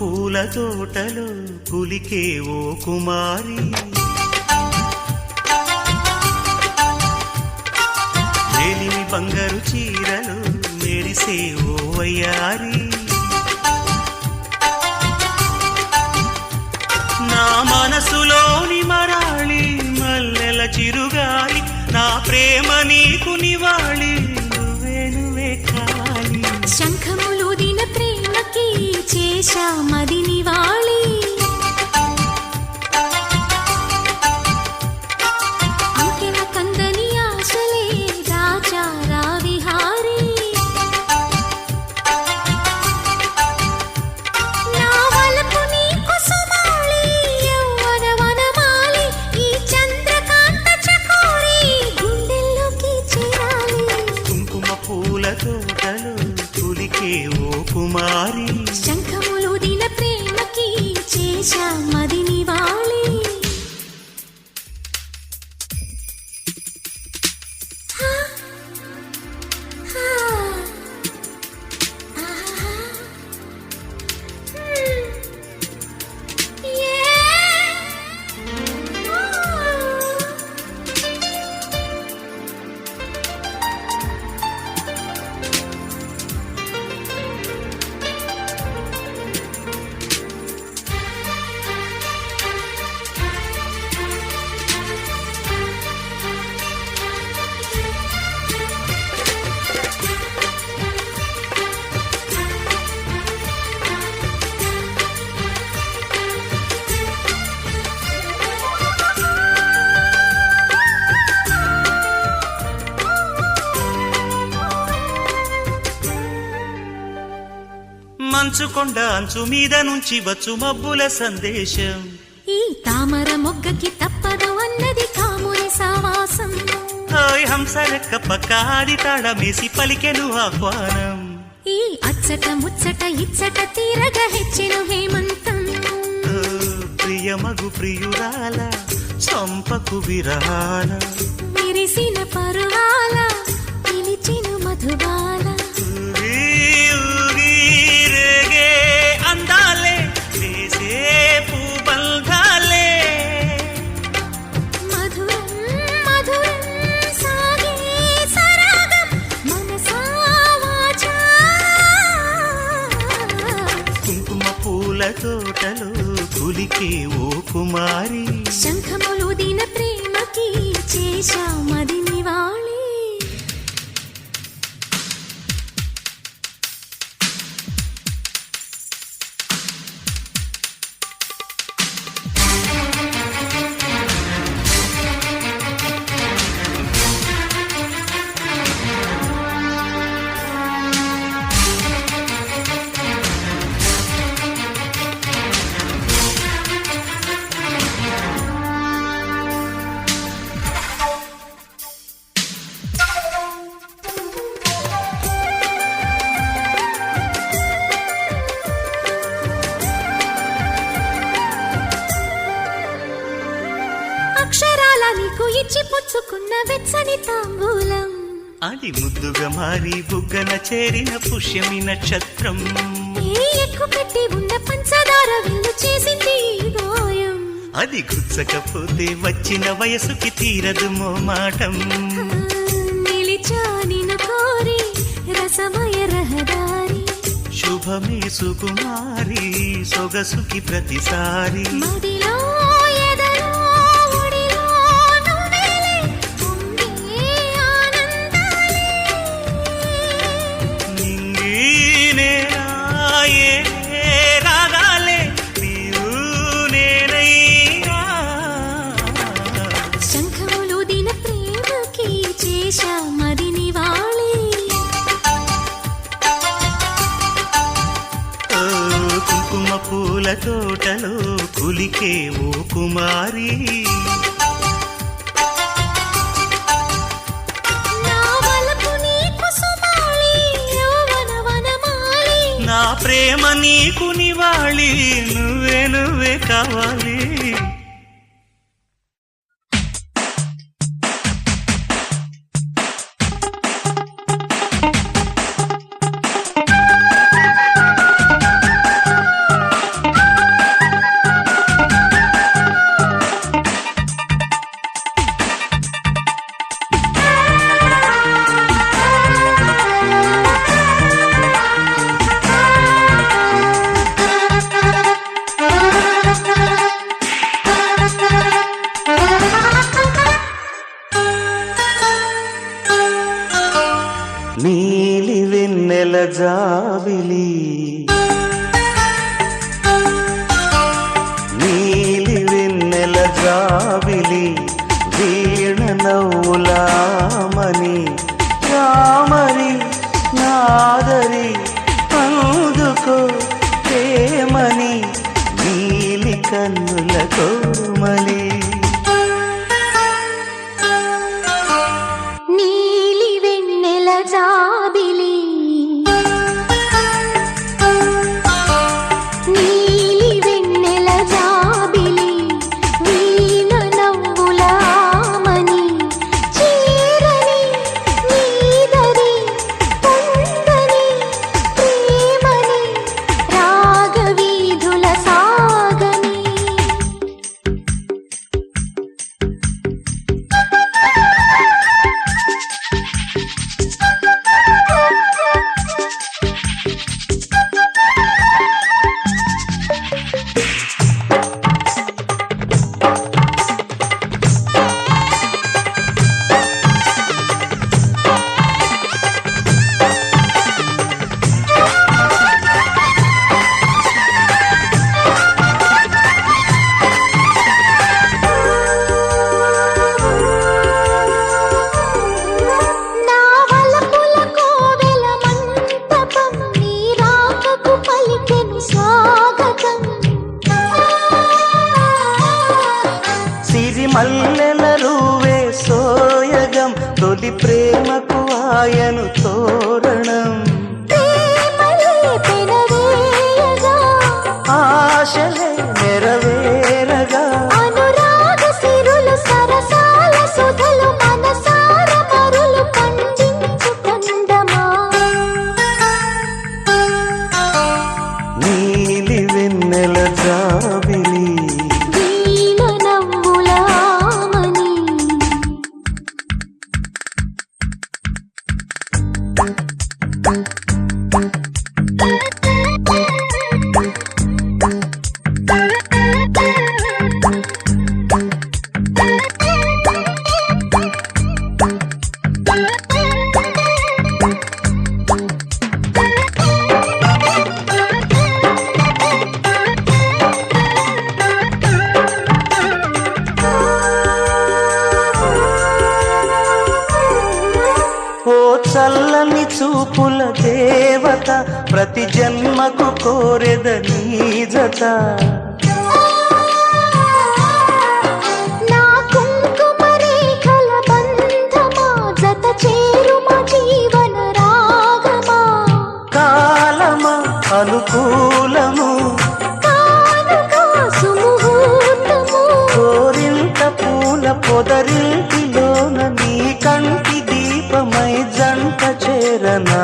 పూల తోటలో పులికే ఓ కుమారి, లేలిమి బంగారు చీరలు మెరిసే ఓ వయ్యారి, నా మనసులోని మరాళి మల్లెల చిరుగాలి, నా ప్రేమ నీకు నివాళి, నువ్వే నువ్వే కాలి. శంఖములుదిన ప్రేమకి చేశా మది నివాళి, అంకెల కందని ఆశలే దాచారా విహారీ, నా వలపు నీకు సుమాళి, యవ్వన వనమాలి, ఈ చంద్రకాంత చకోరి గుండెల్లోకి చేరాలి. కుంకుమ పూల తోటలో పులికే ఓ కుమారి, శంఖములుదిన ప్రేమకి చేశా మది నివాళి. మంచుకొండ అంచు మీద నుంచి వచ్చు మబ్బుల సందేశం, ఈ తామర మొగ్గకి తప్పదు అన్నది కాముని సావాసం, హాయ్ హంసరెక్క పక్క ఆడి తాళమేసి పలికెను ఆహ్వానం, ఈ అచ్చట ముచ్చట ఇచ్చట తీరగా హెచ్చెను హేమంతం, ప్రియమగు ప్రియురాల చంపకు విరహాల, విరిసిన పరువాల పిలిచెను మధుబాల, రేగే అందాలే వేసే పూబంధాలే, మధురం మధురం సాగే సరాగం మనసా వాచా. కుంకుమ పూల తోటలో పులికే ఓ కుమారి, శంఖములుదిన ప్రేమకి చేశా మది నివాళి. అక్షరాల నీకు ఇచ్చి పుచ్చుకున్న వెచ్చని తాంబూలం, అది ముద్దుగా మారి బుగ్గన చేరిన పుష్యమి నక్షత్రం, ఏ ఎక్కు పెట్టి ఉన్న పంచదార విల్లు చేసింది ఈ గాయం, అది గుచ్చకపోతే వచ్చిన వయసుకి తీరదు మోమాటం, నిలిచా నిన్ను కోరి రసమయ రహదారి, శుభమే సుకుమారి సొగసుకి ప్రతిసారి, మదిలో ఎదలో ఒడిలో నువ్వేలే పొంగే ఆనందాలే, నింగి నేరాయే రాగాలే నీవు నేనైనా, శంఖములుదిన ప్రేమకి చేశా మది నివాళి. ఓ కుంకుమ పూల తోటలో పులికే ఓ కుమారి, నా వలపు నీకు సుమాళి, యవ్వన వనమాలి, నా ప్రేమ నీకు నివాళి, నువ్వే నువ్వే కావాలి. నీలి వెన్నెల జాబిలి నీలి వెన్నెల జాబిలి వీణ నవ్వులామని రామరి నాదరి అందుకో ప్రేమని నీలి కన్నుల కోమలి నీలి వెన్నెల జాబిలి నీలి వెన్నెల జాబిలి వీణ నవ్వులామని చీరని నీదరి పొందని ప్రేమని రాగవీధుల సాగని నా వలపుల కోవెల మంటపం నీ రాకకు పలికెను స్వాగతం సిరి మల్లెల రూవే సోయగం తొలి ప్రేమకు ఆయను తోరణం ప్రేమలే పెనవేయగా ఆశలే నెరవేరగా అనురాగ సిరులు సరసాల సుధలు మనసార మరులు పండించు కందమా నీలి వెన్నెల జాబిలి వీణ నవ్వులామని ఓ చల్లని చూపుల దేవత ప్రతి జన్మకు కోరెద నీ జత నా కుంకుమ రేఖల బంధమా జత చేరుమ జీవన రాగమా కాలమా అనుకూలము కానుక సుముహూర్తము కోరింత పూల పొదరింటిలోన నీ కంటి దీపమై జంట చేరనా